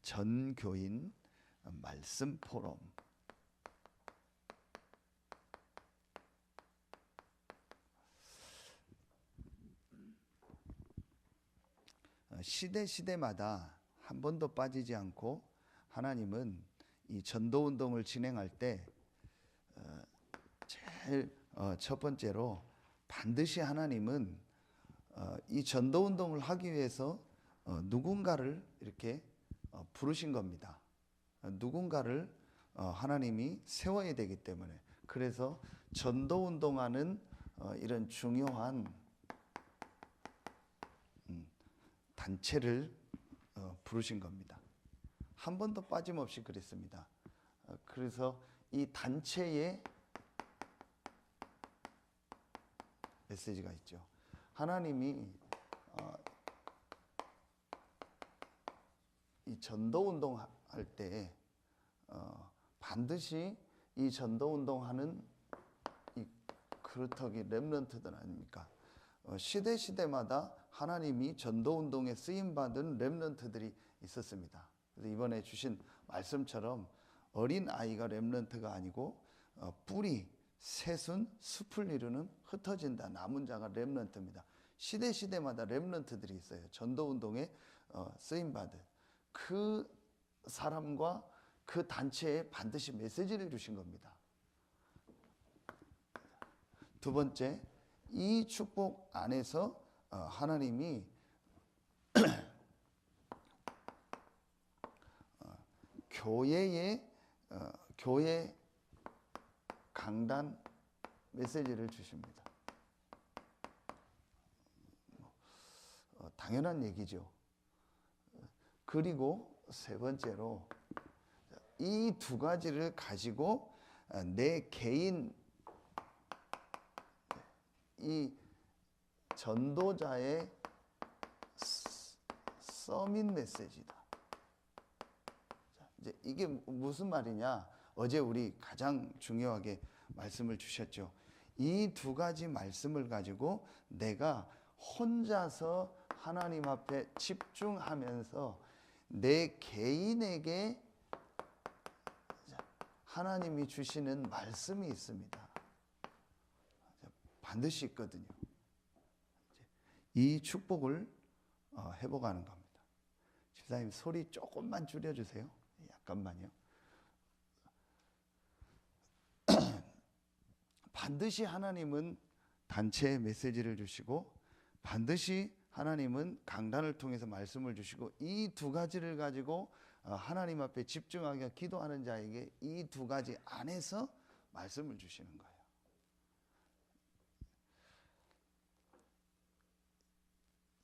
전교인 말씀 포럼. 시대마다 한 번도 빠지지 않고 하나님은 이 전도 운동을 진행할 때 제일 첫 번째로 반드시 하나님은 이 전도 운동을 하기 위해서 누군가를 이렇게 부르신 겁니다. 누군가를 하나님이 세워야 되기 때문에, 그래서 전도 운동하는 이런 중요한 단체를 부르신 겁니다. 한 번도 빠짐없이 그랬습니다. 그래서 이 단체에 메시지가 있죠. 하나님이 이 전도 운동 할 때 반드시 이 전도 운동하는 이 그루터기 렘넌트들 아닙니까? 시대마다 하나님이 전도 운동에 쓰임 받은 렘넌트들이 있었습니다. 그래서 이번에 주신 말씀처럼 어린 아이가 렘넌트가 아니고 뿌리, 새순, 숲을 이루는 흩어진다 남은 자가 렘넌트입니다. 시대마다 렘넌트들이 있어요. 전도 운동에 쓰임 받은 그 사람과 그 단체에 반드시 메시지를 주신 겁니다. 두 번째, 이 축복 안에서 하나님이 교회 강단 메시지를 주십니다. 당연한 얘기죠. 그리고 세 번째로 이 두 가지를 가지고 내 개인 이 전도자의 서밋 메시지다. 이제 이게 무슨 말이냐? 어제 우리 가장 중요하게 말씀을 주셨죠. 이 두 가지 말씀을 가지고 내가 혼자서 하나님 앞에 집중하면서 내 개인에게 하나님이 주시는 말씀이 있습니다. 반드시 있거든요. 이 축복을 회복하는 겁니다. 집사님 소리 조금만 줄여주세요. 약간만요. 반드시 하나님은 단체에 메시지를 주시고 반드시 하나님은 강단을 통해서 말씀을 주시고 이 두 가지를 가지고 하나님 앞에 집중하게 기도하는 자에게 이 두 가지 안에서 말씀을 주시는 거예요.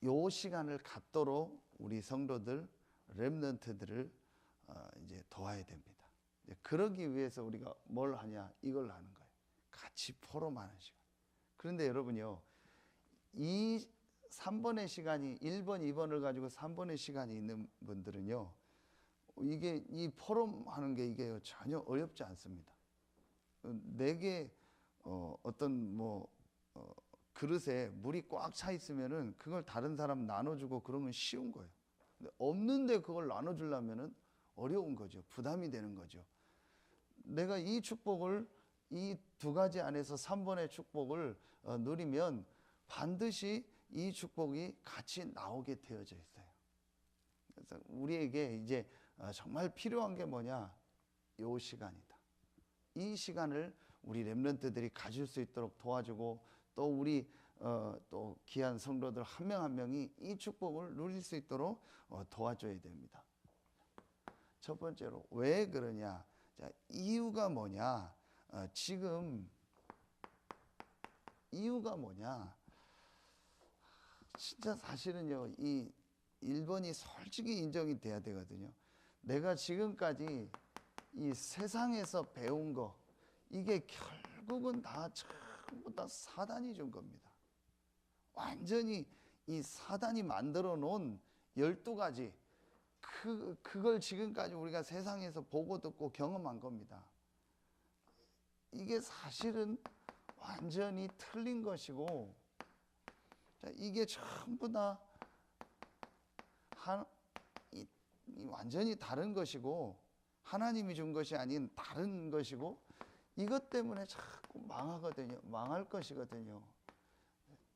요 시간을 갖도록 우리 성도들, 렘넌트들을 이제 도와야 됩니다. 그러기 위해서 우리가 뭘 하냐? 이걸 하는 거예요. 같이 포럼하는 시간. 그런데 여러분요, 이 3번의 시간이 1번, 2번을 가지고 3번의 시간이 있는 분들은요, 이게 이 포럼 하는 게 이게 전혀 어렵지 않습니다. 내게 어떤 그릇에 물이 꽉 차 있으면은 그걸 다른 사람 나눠주고 그러면 쉬운 거예요. 근데 없는데 그걸 나눠주려면은 어려운 거죠. 부담이 되는 거죠. 내가 이 축복을 이 두 가지 안에서 3번의 축복을 누리면 반드시 이 축복이 같이 나오게 되어져 있어요. 그래서 우리에게 이제 정말 필요한 게 뭐냐? 이 시간이다. 이 시간을 우리 렘넌트들이 가질 수 있도록 도와주고 또 우리 또 귀한 성도들 한 명 한 명이 이 축복을 누릴 수 있도록 도와줘야 됩니다. 첫 번째로 왜 그러냐? 자, 이유가 뭐냐? 지금 이유가 뭐냐? 진짜 사실은요, 이 1번이 솔직히 인정이 돼야 되거든요. 내가 지금까지 이 세상에서 배운 거, 이게 결국은 다 전부 다 사단이 준 겁니다. 완전히 이 사단이 만들어 놓은 12가지, 그걸 지금까지 우리가 세상에서 보고 듣고 경험한 겁니다. 이게 사실은 완전히 틀린 것이고, 자, 이게 전부 다 완전히 다른 것이고 하나님이 준 것이 아닌 다른 것이고 이것 때문에 자꾸 망하거든요. 망할 것이거든요.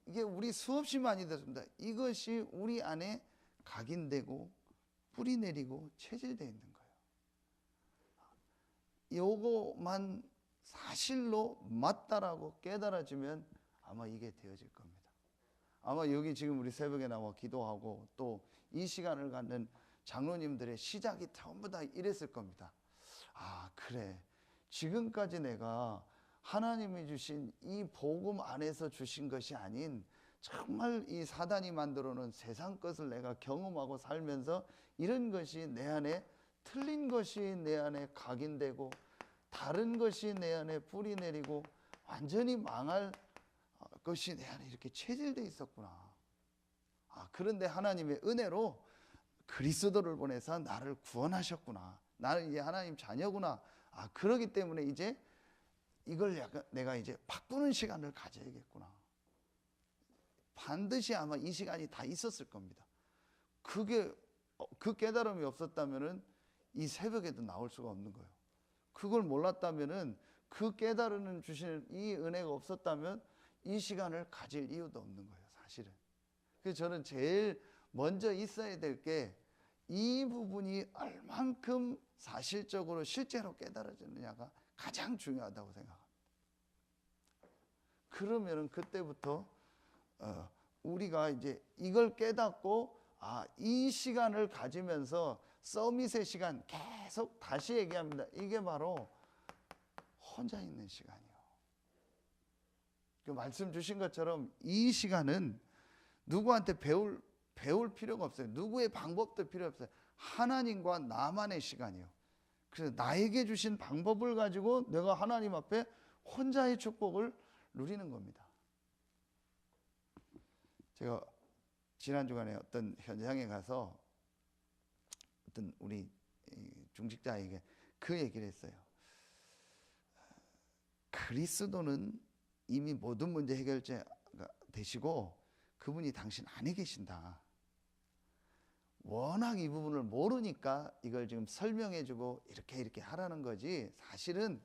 이게 우리 수없이 많이 듣습니다. 이것이 우리 안에 각인되고 뿌리 내리고 체질되어 있는 거예요. 요거만 사실로 맞다라고 깨달아지면 아마 이게 되어질 겁니다. 아마 여기 지금 우리 새벽에 나와 기도하고 또 이 시간을 갖는 장로님들의 시작이 전부 다 이랬을 겁니다. 아, 그래. 지금까지 내가 하나님이 주신 이 복음 안에서 주신 것이 아닌 정말 이 사단이 만들어 놓은 세상 것을 내가 경험하고 살면서 이런 것이 내 안에 틀린 것이 내 안에 각인되고 다른 것이 내 안에 뿌리 내리고 완전히 망할 것이 내 안에 이렇게 체질되어 있었구나. 그런데 하나님의 은혜로 그리스도를 보내서 나를 구원하셨구나. 나는 이제 하나님 자녀구나. 그러기 때문에 이제 이걸 약간 내가 이제 바꾸는 시간을 가져야겠구나. 반드시 아마 이 시간이 다 있었을 겁니다. 그게 그 깨달음이 없었다면은 이 새벽에도 나올 수가 없는 거예요. 그걸 몰랐다면은 그 깨달음을 주시는 이 은혜가 없었다면 이 시간을 가질 이유도 없는 거예요, 사실은. 그래서 저는 제일 먼저 있어야 될 게 이 부분이 얼만큼 사실적으로 실제로 깨달아지느냐가 가장 중요하다고 생각합니다. 그러면은 그때부터 우리가 이제 이걸 깨닫고 이 시간을 가지면서 서밋의 시간 계속 다시 얘기합니다. 이게 바로 혼자 있는 시간이요. 그 말씀 주신 것처럼 이 시간은 누구한테 배울 필요가 없어요. 누구의 방법도 필요 없어요. 하나님과 나만의 시간이요. 그래서 나에게 주신 방법을 가지고 내가 하나님 앞에 혼자의 축복을 누리는 겁니다. 제가 지난 주간에 어떤 현장에 가서 어떤 우리 중직자에게 그 얘기를 했어요. 그리스도는 이미 모든 문제 해결자가 되시고 그분이 당신 안에 계신다. 워낙 이 부분을 모르니까 이걸 지금 설명해주고 이렇게 하라는 거지, 사실은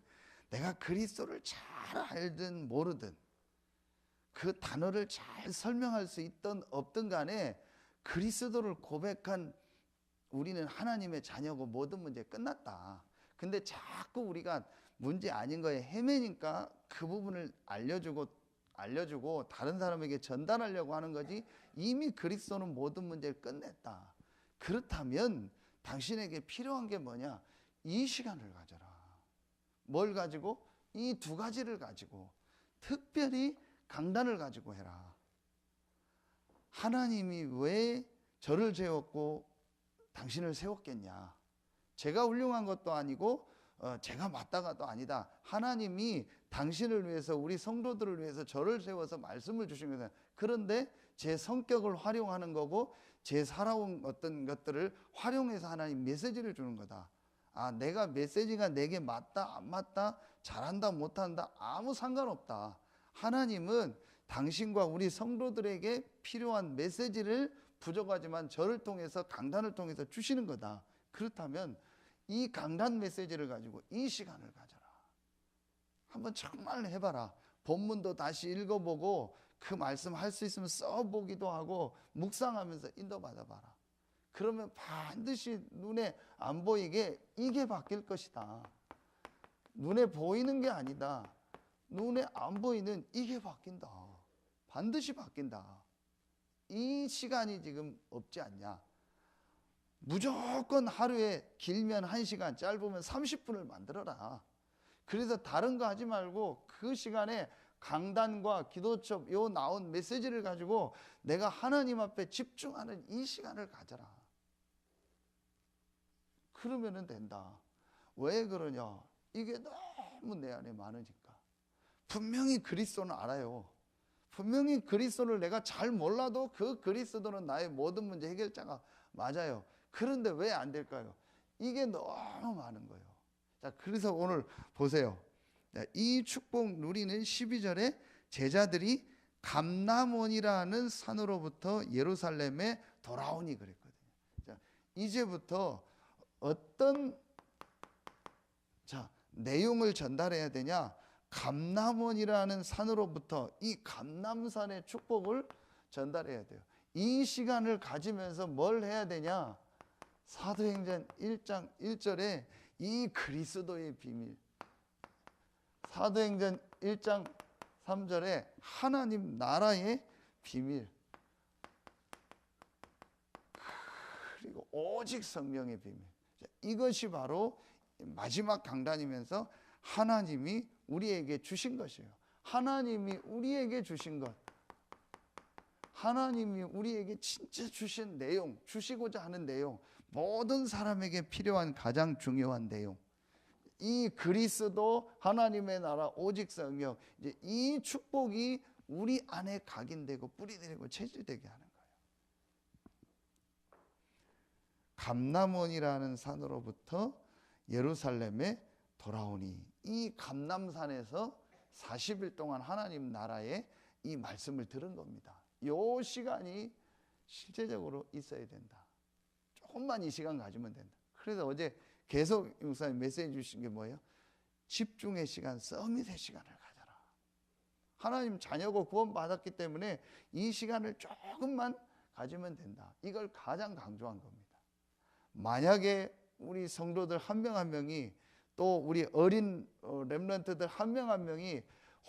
내가 그리스도를 잘 알든 모르든 그 단어를 잘 설명할 수 있든 없든 간에 그리스도를 고백한 우리는 하나님의 자녀고 모든 문제 끝났다. 근데 자꾸 우리가 문제 아닌 거에 헤매니까 그 부분을 알려주고 다른 사람에게 전달하려고 하는 거지, 이미 그리스도는 모든 문제를 끝냈다. 그렇다면 당신에게 필요한 게 뭐냐? 이 시간을 가져라. 뭘 가지고? 이 두 가지를 가지고, 특별히 강단을 가지고 해라. 하나님이 왜 저를 세웠고 당신을 세웠겠냐? 제가 훌륭한 것도 아니고 제가 맞다가도 아니다. 하나님이 당신을 위해서, 우리 성도들을 위해서 저를 세워서 말씀을 주신 거예요. 그런데 제 성격을 활용하는 거고 제 살아온 어떤 것들을 활용해서 하나님 메시지를 주는 거다. 내가 메시지가 내게 맞다 안 맞다, 잘한다 못한다 아무 상관없다. 하나님은 당신과 우리 성도들에게 필요한 메시지를 부족하지만 저를 통해서, 강단을 통해서 주시는 거다. 그렇다면 이 강단 메시지를 가지고 이 시간을 가져라. 한번 정말 해봐라. 본문도 다시 읽어보고 그 말씀 할 수 있으면 써보기도 하고 묵상하면서 인도받아봐라. 그러면 반드시 눈에 안 보이게 이게 바뀔 것이다. 눈에 보이는 게 아니다. 눈에 안 보이는 이게 바뀐다. 반드시 바뀐다. 이 시간이 지금 없지 않냐? 무조건 하루에 길면 1시간, 짧으면 30분을 만들어라. 그래서 다른 거 하지 말고 그 시간에 강단과 기도첩 요 나온 메시지를 가지고 내가 하나님 앞에 집중하는 이 시간을 가져라. 그러면 된다. 왜 그러냐? 이게 너무 내 안에 많으니까. 분명히 그리스도는 알아요. 분명히 그리스도를 내가 잘 몰라도 그 그리스도는 나의 모든 문제 해결자가 맞아요. 그런데 왜 안 될까요? 이게 너무 많은 거예요. 자, 그래서 오늘 보세요. 이 축복 누리는 12절에 제자들이 감람원이라는 산으로부터 예루살렘에 돌아오니 그랬거든요. 자, 이제부터 어떤 내용을 전달해야 되냐? 감람원이라는 산으로부터 이 감람산의 축복을 전달해야 돼요. 이 시간을 가지면서 뭘 해야 되냐? 사도행전 1장 1절에 이 그리스도의 비밀, 사도행전 1장 3절에 하나님 나라의 비밀, 그리고 오직 성령의 비밀, 이것이 바로 마지막 강단이면서 하나님이 우리에게 주신 것이에요. 하나님이 우리에게 주신 것, 하나님이 우리에게 진짜 주신 내용, 주시고자 하는 내용, 모든 사람에게 필요한 가장 중요한 내용, 이 그리스도, 하나님의 나라, 오직 성령, 이제 이 축복이 우리 안에 각인되고 뿌리되고 체질되게 하는 거예요. 감람원이라는 산으로부터 예루살렘에 돌아오니, 이 감람산에서 40일 동안 하나님 나라의 이 말씀을 들은 겁니다. 이 시간이 실제적으로 있어야 된다. 조금만 이 시간 가지면 된다. 그래서 어제 계속 목사님 메시지 주신 게 뭐예요? 집중의 시간, 서밋의 시간을 가져라. 하나님 자녀고 구원받았기 때문에 이 시간을 조금만 가지면 된다. 이걸 가장 강조한 겁니다. 만약에 우리 성도들 한 명 한 명이, 또 우리 어린 렘넌트들 한 명 한 명이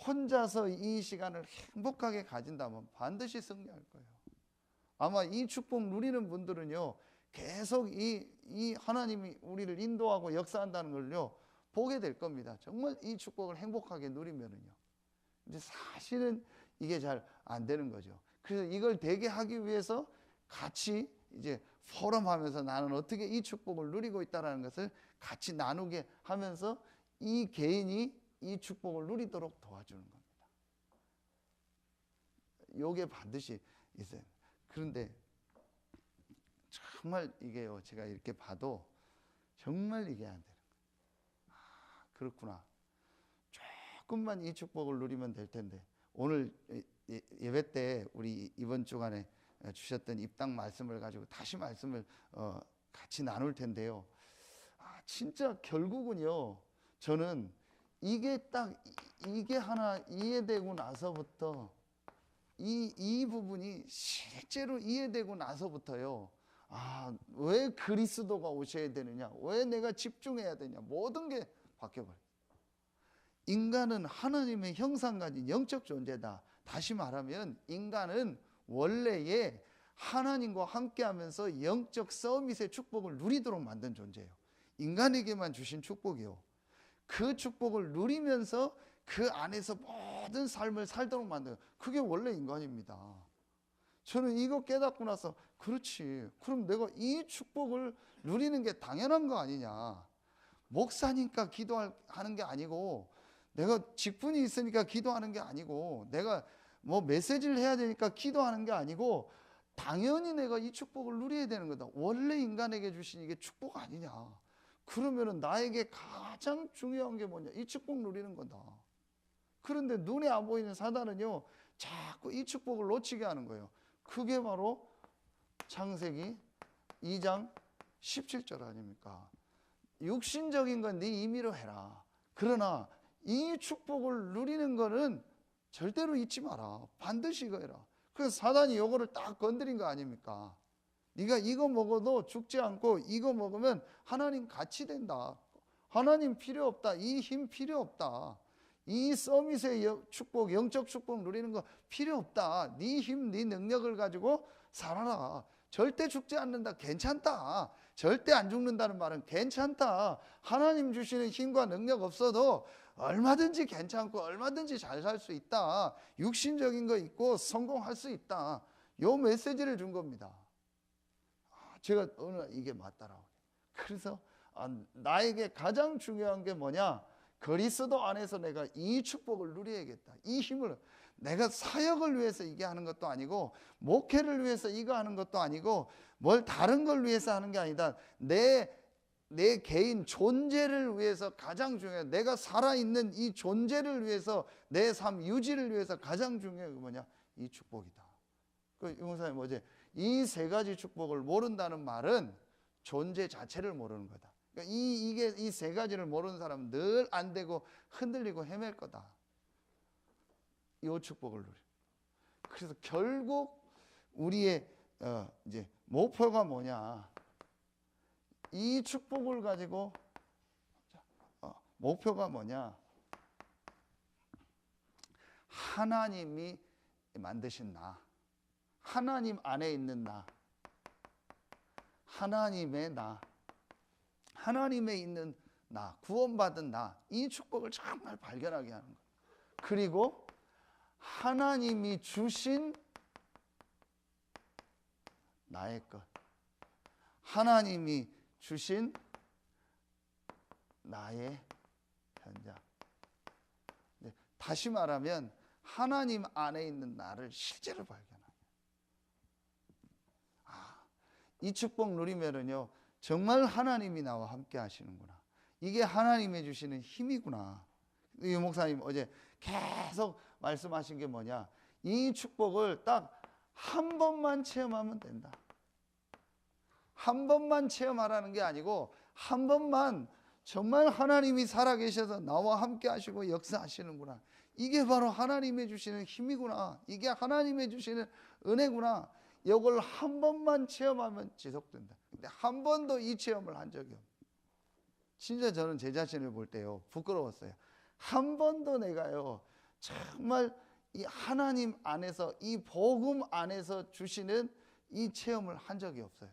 혼자서 이 시간을 행복하게 가진다면 반드시 승리할 거예요. 아마 이 축복 누리는 분들은요, 계속 이 하나님이 우리를 인도하고 역사한다는 걸요 보게 될 겁니다. 정말 이 축복을 행복하게 누리면은요. 근데 사실은 이게 잘 안 되는 거죠. 그래서 이걸 되게 하기 위해서 같이 이제 포럼하면서 나는 어떻게 이 축복을 누리고 있다라는 것을 같이 나누게 하면서 이 개인이 이 축복을 누리도록 도와주는 겁니다. 요게 반드시 있어요. 그런데 정말 이게요, 제가 이렇게 봐도 정말 이게 안 되는 거예요. 아, 그렇구나. 조금만 이 축복을 누리면 될 텐데. 오늘 예배 때 우리 이번 주간에 주셨던 입당 말씀을 가지고 다시 말씀을 같이 나눌 텐데요. 아, 진짜 결국은요, 저는 이게 딱 이게 하나 이해되고 나서부터 이 부분이 실제로 이해되고 나서부터요, 아, 왜 그리스도가 오셔야 되느냐, 왜 내가 집중해야 되냐, 모든 게 바뀌어버려요. 인간은 하나님의 형상 가진 영적 존재다. 다시 말하면 인간은 원래의 하나님과 함께하면서 영적 서밋의 축복을 누리도록 만든 존재예요. 인간에게만 주신 축복이요, 그 축복을 누리면서 그 안에서 모든 삶을 살도록 만들어요. 그게 원래 인간입니다. 저는 이거 깨닫고 나서, 그렇지, 그럼 내가 이 축복을 누리는 게 당연한 거 아니냐. 목사니까 기도하는 게 아니고, 내가 직분이 있으니까 기도하는 게 아니고, 내가 뭐 메시지를 해야 되니까 기도하는 게 아니고, 당연히 내가 이 축복을 누려야 되는 거다. 원래 인간에게 주신 이게 축복 아니냐. 그러면은 나에게 가장 중요한 게 뭐냐, 이 축복 누리는 거다. 그런데 눈에 안 보이는 사단은요, 자꾸 이 축복을 놓치게 하는 거예요. 그게 바로 창세기 2장 17절 아닙니까? 육신적인 건 네 임의로 해라. 그러나 이 축복을 누리는 거는 절대로 잊지 마라. 반드시 이거 해라. 그래서 사단이 요거를 딱 건드린 거 아닙니까? 네가 이거 먹어도 죽지 않고 이거 먹으면 하나님 같이 된다. 하나님 필요 없다. 이 힘 필요 없다. 이 서밋의 축복, 영적 축복 누리는 거 필요 없다. 네 힘, 네 능력을 가지고 살아라. 절대 죽지 않는다. 괜찮다. 절대 안 죽는다는 말은 괜찮다. 하나님 주시는 힘과 능력 없어도 얼마든지 괜찮고 얼마든지 잘 살 수 있다. 육신적인 거 있고 성공할 수 있다. 요 메시지를 준 겁니다. 제가 오늘 이게 맞다라고. 그래서 나에게 가장 중요한 게 뭐냐? 그리스도 안에서 내가 이 축복을 누려야겠다. 이 힘을, 내가 사역을 위해서 이게 하는 것도 아니고, 목회를 위해서 이거 하는 것도 아니고, 뭘 다른 걸 위해서 하는 게 아니다. 내 개인 존재를 위해서 가장 중요해. 내가 살아있는 이 존재를 위해서, 내 삶 유지를 위해서 가장 중요한 게 뭐냐? 이 축복이다. 그 유목사님 어제 이 세 가지 축복을 모른다는 말은 존재 자체를 모르는 거다. 그러니까 이 세 가지를 모르는 사람은 늘 안 되고 흔들리고 헤맬 거다. 이 축복을 누려. 그래서 결국 우리의 이제 목표가 뭐냐? 이 축복을 가지고 목표가 뭐냐? 하나님이 만드신 나, 하나님 안에 있는 나, 하나님의 나, 하나님에 있는 나, 구원받은 나, 이 축복을 정말 발견하게 하는 거예요. 그리고 하나님이 주신 나의 것, 하나님이 주신 나의 현장. 다시 말하면 하나님 안에 있는 나를 실제로 발견하는. 이 축복 누리면은요, 정말 하나님이 나와 함께 하시는구나. 이게 하나님이 주시는 힘이구나. 이 목사님 어제 계속 말씀하신 게 뭐냐? 이 축복을 딱 한 번만 체험하면 된다. 한 번만 체험하라는 게 아니고 한 번만 정말 하나님이 살아계셔서 나와 함께 하시고 역사하시는구나. 이게 바로 하나님이 주시는 힘이구나. 이게 하나님이 주시는 은혜구나. 이걸 한 번만 체험하면 지속된다. 근데 한 번도 이 체험을 한 적이 없어요. 진짜 저는 제 자신을 볼 때요, 부끄러웠어요. 한 번도 내가요, 정말 이 하나님 안에서, 이 복음 안에서 주시는 이 체험을 한 적이 없어요.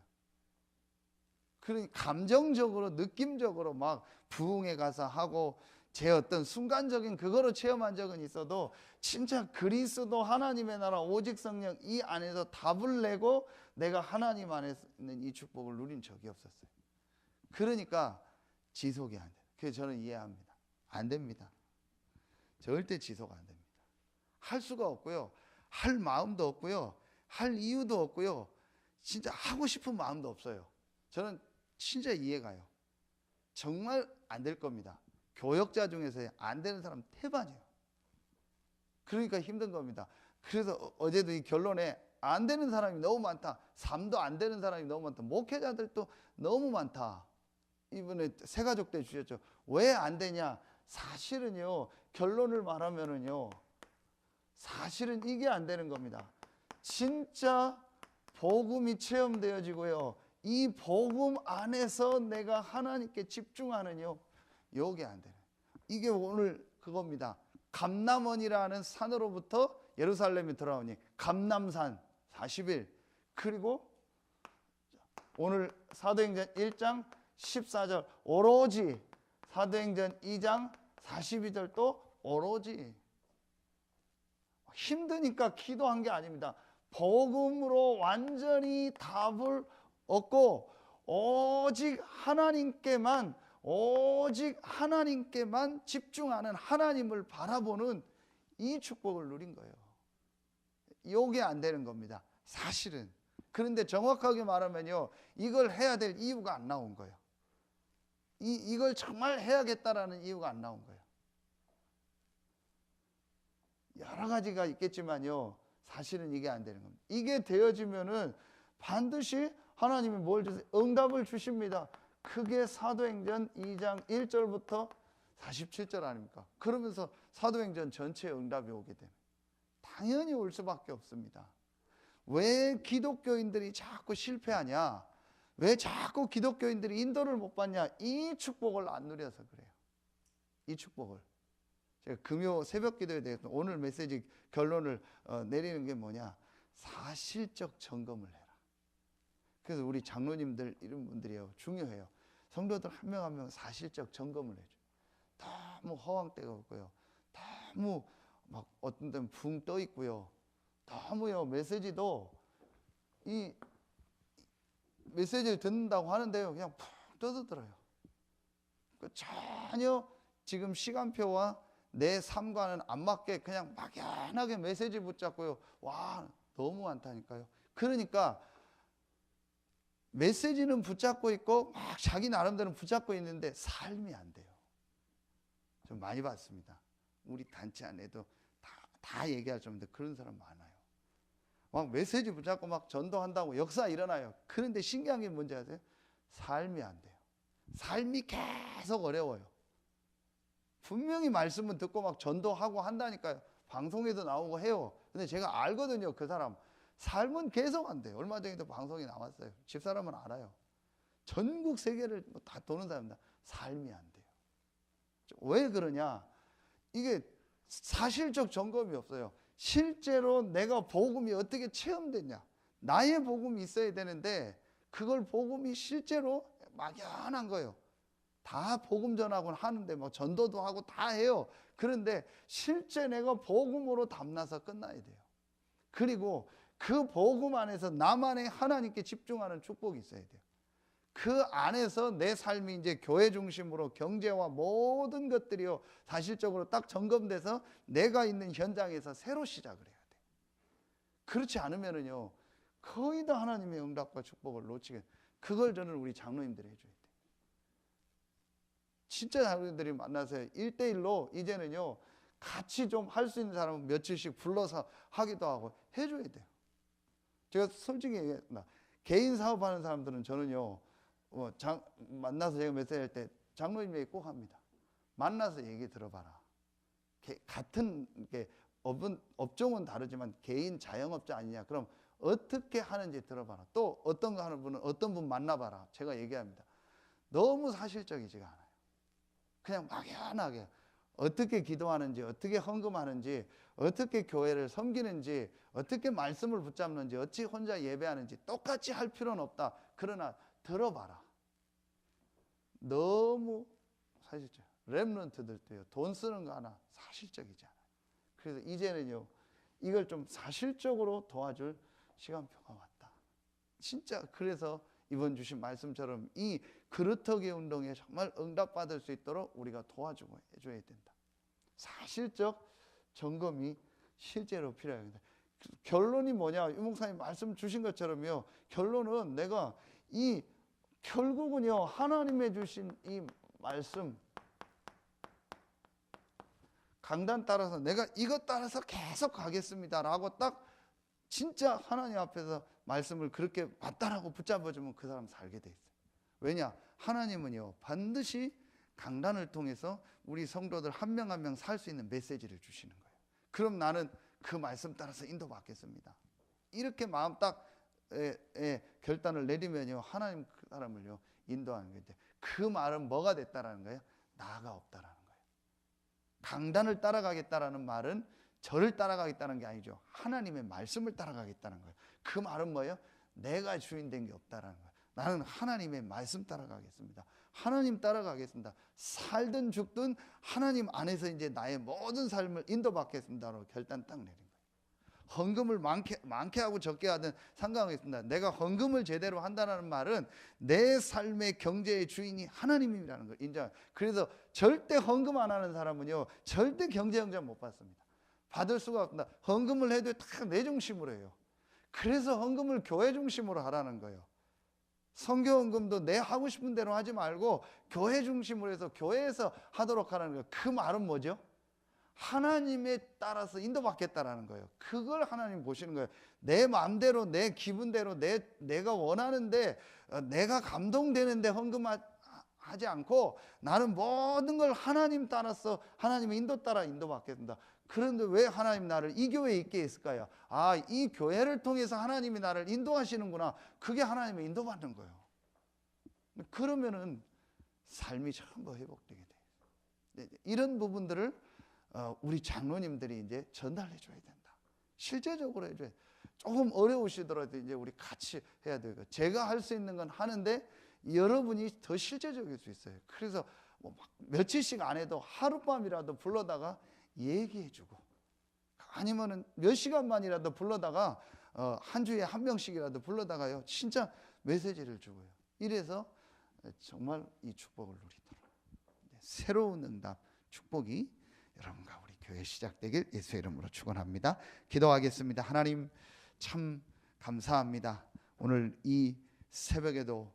그러니 감정적으로, 느낌적으로 막 부흥회 가서 하고 제 어떤 순간적인 그거로 체험한 적은 있어도 진짜 그리스도 하나님의 나라 오직 성령 이 안에서 답을 내고 내가 하나님 안에 있는 이 축복을 누린 적이 없었어요. 그러니까 지속이 안 돼요. 그래서 저는 이해합니다. 안 됩니다. 절대 지속 안 됩니다. 할 수가 없고요. 할 마음도 없고요. 할 이유도 없고요. 진짜 하고 싶은 마음도 없어요. 저는 진짜 이해가요. 정말 안 될 겁니다. 교역자 중에서 안 되는 사람 태반이에요. 그러니까 힘든 겁니다. 그래서 어제도 이 결론에 안 되는 사람이 너무 많다. 삶도 안 되는 사람이 너무 많다. 목회자들도 너무 많다. 이번에 새가족 때 주셨죠. 왜 안 되냐? 사실은요, 결론을 말하면은요, 사실은 이게 안 되는 겁니다. 진짜 복음이 체험되어지고요, 이 복음 안에서 내가 하나님께 집중하는요, 요게 안 되는. 이게 오늘 그겁니다. 감람원이라는 산으로부터 예루살렘에 들어오니 감람산 40일, 그리고 오늘 사도행전 1장 14절 오로지, 사도행전 2장 42절도 오로지. 힘드니까 기도한 게 아닙니다. 복음으로 완전히 답을 얻고 오직 하나님께만 집중하는, 하나님을 바라보는 이 축복을 누린 거예요. 이게 안 되는 겁니다, 사실은. 그런데 정확하게 말하면요, 이걸 해야 될 이유가 안 나온 거예요. 이걸 정말 해야겠다라는 이유가 안 나온 거예요. 여러 가지가 있겠지만요, 사실은 이게 안 되는 겁니다. 이게 되어지면은 반드시 하나님이 뭘 주세요? 응답을 주십니다. 그게 사도행전 2장 1절부터 47절 아닙니까? 그러면서 사도행전 전체에 응답이 오게 되는, 당연히 올 수밖에 없습니다. 왜 기독교인들이 자꾸 실패하냐? 왜 자꾸 기독교인들이 인도를 못 받냐? 이 축복을 안 누려서 그래요. 이 축복을. 제가 금요 새벽 기도에 대해서 오늘 메시지 결론을 내리는 게 뭐냐? 사실적 점검을 해라. 그래서 우리 장로님들 이런 분들이요, 중요해요. 성도들 한 명 한 명 사실적 점검을 해줘요. 너무 허황되고 있고요, 너무 막 어떤 데는 붕 떠 있고요, 너무요 메시지도 이 메시지를 듣는다고 하는데요, 그냥 푹 떠들어요. 전혀 지금 시간표와 내 삶과는 안 맞게 그냥 막연하게 메시지 붙잡고요. 와, 너무 많다니까요. 그러니까 메시지는 붙잡고 있고 막 자기 나름대로 붙잡고 있는데 삶이 안 돼요. 좀 많이 봤습니다. 우리 단체 안에도 다 얘기할 정도인데 그런 사람 많아요. 막 메시지 붙잡고 막 전도한다고 역사 일어나요. 그런데 신기한 게 뭔지 아세요? 삶이 안 돼요. 삶이 계속 어려워요. 분명히 말씀은 듣고 막 전도하고 한다니까요. 방송에도 나오고 해요. 근데 제가 알거든요. 그 사람 삶은 계속 안 돼요. 얼마 전에도 방송이 나왔어요. 집사람은 알아요. 전국 세계를 다 도는 사람입니다. 삶이 안 돼요. 왜 그러냐? 이게 사실적 점검이 없어요. 실제로 내가 복음이 어떻게 체험됐냐? 나의 복음이 있어야 되는데 그걸 복음이 실제로 막연한 거예요. 다 복음 전하고 하는데 뭐 전도도 하고 다 해요. 그런데 실제 내가 복음으로 담나서 끝나야 돼요. 그리고 그 복음 안에서 나만의 하나님께 집중하는 축복이 있어야 돼요. 그 안에서 내 삶이 이제 교회 중심으로 경제와 모든 것들이요 사실적으로 딱 점검돼서 내가 있는 현장에서 새로 시작을 해야 돼요. 그렇지 않으면은요 거의 다 하나님의 응답과 축복을 놓치게. 그걸 저는 우리 장로님들이 해줘야 돼요. 진짜 장로님들이 만나서 1대1로 이제는요 같이 좀 할 수 있는 사람은 며칠씩 불러서 하기도 하고 해줘야 돼요. 제가 솔직히 얘기했나 개인 사업하는 사람들은 저는요 만나서 제가 메시지 할 때 장로님 얘기 꼭 합니다. 만나서 얘기 들어봐라. 같은 업종은 다르지만 개인 자영업자 아니냐. 그럼 어떻게 하는지 들어봐라. 또 어떤 거 하는 분은 어떤 분 만나봐라. 제가 얘기합니다. 너무 사실적이지가 않아요. 그냥 막연하게 어떻게 기도하는지, 어떻게 헌금하는지, 어떻게 교회를 섬기는지, 어떻게 말씀을 붙잡는지, 어찌 혼자 예배하는지 똑같이 할 필요는 없다. 그러나 들어봐라. 너무 사실적. 렘넌트들도요 돈 쓰는 거 하나 사실적이지 않아요. 그래서 이제는요 이걸 좀 사실적으로 도와줄 시간표가 왔다. 진짜 그래서 이번 주신 말씀처럼 이 그루터기 운동에 정말 응답받을 수 있도록 우리가 도와주고 해줘야 된다. 사실적 점검이 실제로 필요합니다. 결론이 뭐냐? 유 목사님 말씀 주신 것처럼요 결론은 내가 결국은요 하나님의 주신 이 말씀 강단 따라서 내가 이것 따라서 계속 가겠습니다라고 딱 진짜 하나님 앞에서 말씀을 그렇게 맞다라고 붙잡아주면 그 사람 살게 돼 있어요. 왜냐? 하나님은요 반드시 강단을 통해서 우리 성도들 한 명 한 명 살 수 있는 메시지를 주시는 거예요. 그럼 나는 그 말씀 따라서 인도받겠습니다. 이렇게 마음 딱 결단을 내리면요 하나님 그 사람을요 인도하는 거예요. 그 말은 뭐가 됐다라는 거예요? 나가 없다라는 거예요. 강단을 따라가겠다라는 말은 저를 따라가겠다는 게 아니죠. 하나님의 말씀을 따라가겠다는 거예요. 그 말은 뭐예요? 내가 주인 된 게 없다라는 거예요. 나는 하나님의 말씀 따라가겠습니다. 하나님 따라가겠습니다. 살든 죽든 하나님 안에서 이제 나의 모든 삶을 인도받겠습니다라고 결단 딱 내린 거예요. 헌금을 많게 하고 적게 하든 상관없습니다. 내가 헌금을 제대로 한다는 말은 내 삶의 경제의 주인이 하나님이라는 걸 인정. 그래서 절대 헌금 안 하는 사람은요 절대 경제 영장 못 받습니다. 받을 수가 없습니다. 헌금을 해도 다 내 중심으로 해요. 그래서 헌금을 교회 중심으로 하라는 거예요. 선교 헌금도 내 하고 싶은 대로 하지 말고 교회 중심으로 해서 교회에서 하도록 하라는 거예요. 그 말은 뭐죠? 하나님에 따라서 인도받겠다라는 거예요. 그걸 하나님 보시는 거예요. 내 마음대로 내 기분대로 내가 원하는데 내가 감동되는데 헌금하지 않고 나는 모든 걸 하나님 따라서 하나님의 인도 따라 인도받겠습니다. 그런데 왜 하나님 나를 이 교회에 있게 했을까요? 이 교회를 통해서 하나님이 나를 인도하시는구나. 그게 하나님의 인도받는 거예요. 그러면은 삶이 전부 회복되게 돼요. 이런 부분들을 우리 장로님들이 이제 전달해 줘야 된다. 실제적으로 해줘야 돼. 조금 어려우시더라도 이제 우리 같이 해야 되고 제가 할 수 있는 건 하는데 여러분이 더 실제적일 수 있어요. 그래서 뭐 며칠씩 안 해도 하룻밤이라도 불러다가 얘기해주고 아니면은 몇 시간만이라도 불러다가 한 주에 한 명씩이라도 불러다가요 진짜 메시지를 주고요. 이래서 정말 이 축복을 누리도록 새로운 응답 축복이 여러분과 우리 교회 시작되길 예수의 이름으로 축원합니다. 기도하겠습니다. 하나님 참 감사합니다. 오늘 이 새벽에도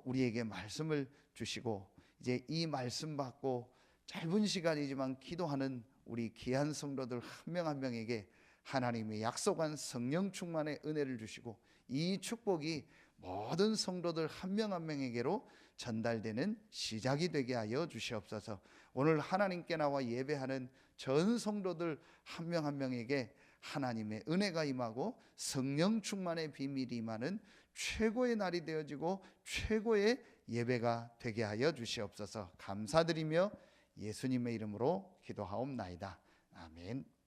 우리에게 말씀을 주시고 이제 이 말씀 받고 짧은 시간이지만 기도하는 우리 귀한 성도들 한 명 한 명에게 하나님의 약속한 성령 충만의 은혜를 주시고 이 축복이 모든 성도들 한 명 한 명에게로 전달되는 시작이 되게 하여 주시옵소서. 오늘 하나님께 나와 예배하는 전 성도들 한 명 한 명에게 하나님의 은혜가 임하고 성령 충만의 비밀이 임하는 최고의 날이 되어지고 최고의 예배가 되게 하여 주시옵소서. 감사드리며 예수님의 이름으로 기도하옵나이다. 아멘.